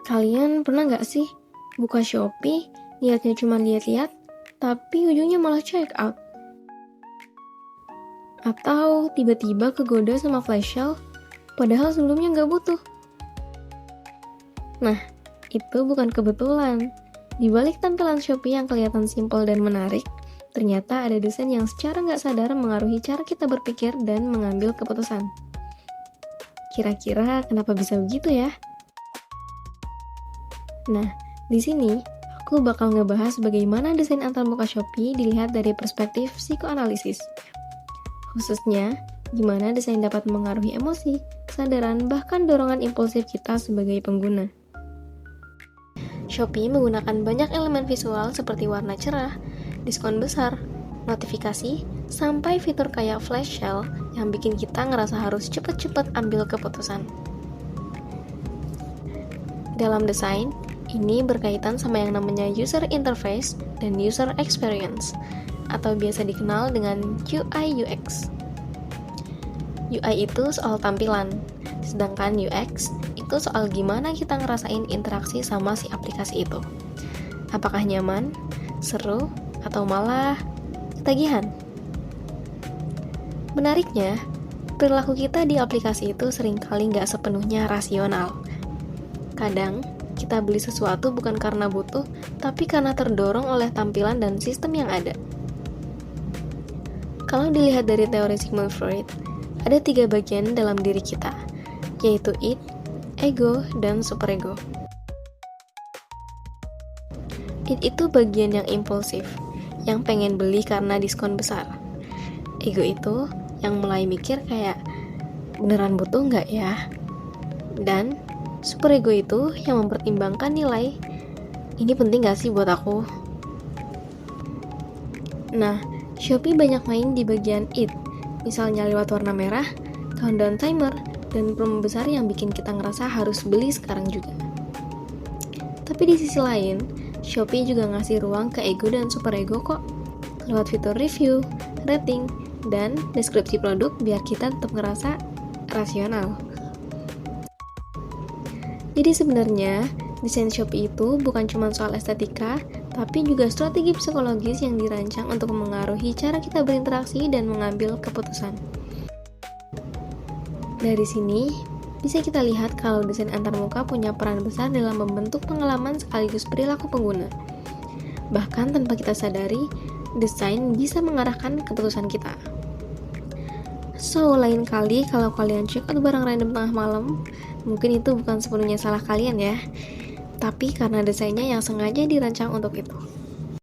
Kalian pernah nggak sih buka Shopee, niatnya cuma lihat-lihat, tapi ujungnya malah check out? Atau tiba-tiba kegoda sama flash sale, padahal sebelumnya nggak butuh? Nah, itu bukan kebetulan. Di balik tampilan Shopee yang kelihatan simpel dan menarik, ternyata ada desain yang secara nggak sadar mengaruhi cara kita berpikir dan mengambil keputusan. Kira-kira kenapa bisa begitu ya? Nah, di sini aku bakal ngebahas bagaimana desain antarmuka Shopee dilihat dari perspektif psikoanalisis. Khususnya, gimana desain dapat mengaruhi emosi, kesadaran, bahkan dorongan impulsif kita sebagai pengguna. Shopee menggunakan banyak elemen visual seperti warna cerah, diskon besar, notifikasi, sampai fitur kayak flash sale yang bikin kita ngerasa harus cepet-cepet ambil keputusan. Dalam desain, ini berkaitan sama yang namanya user interface dan user experience, atau biasa dikenal dengan UI UX. UI itu soal tampilan, sedangkan UX itu soal gimana kita ngerasain interaksi sama si aplikasi itu. Apakah nyaman, seru, atau malah ketagihan? Menariknya, perilaku kita di aplikasi itu seringkali nggak sepenuhnya rasional. Kadang, kita beli sesuatu bukan karena butuh, tapi karena terdorong oleh tampilan dan sistem yang ada. Kalau dilihat dari teori Sigmund Freud, ada 3 bagian dalam diri kita, yaitu id, ego, dan superego. Id itu bagian yang impulsif, yang pengen beli karena diskon besar. Ego itu yang mulai mikir kayak, beneran butuh nggak ya? Dan superego itu yang mempertimbangkan nilai, ini penting nggak sih buat aku? Nah, Shopee banyak main di bagian id, misalnya lewat warna merah, countdown timer, dan promo besar yang bikin kita ngerasa harus beli sekarang juga. Tapi di sisi lain, Shopee juga ngasih ruang ke ego dan superego kok, lewat fitur review, rating, dan deskripsi produk biar kita tetap ngerasa rasional. Jadi sebenarnya, desain Shopee itu bukan cuma soal estetika, tapi juga strategi psikologis yang dirancang untuk memengaruhi cara kita berinteraksi dan mengambil keputusan. Dari sini, bisa kita lihat kalau desain antarmuka punya peran besar dalam membentuk pengalaman sekaligus perilaku pengguna. Bahkan tanpa kita sadari, desain bisa mengarahkan keputusan kita. So, lain kali kalau kalian check out barang random tengah malam, mungkin itu bukan sepenuhnya salah kalian ya, tapi karena desainnya yang sengaja dirancang untuk itu.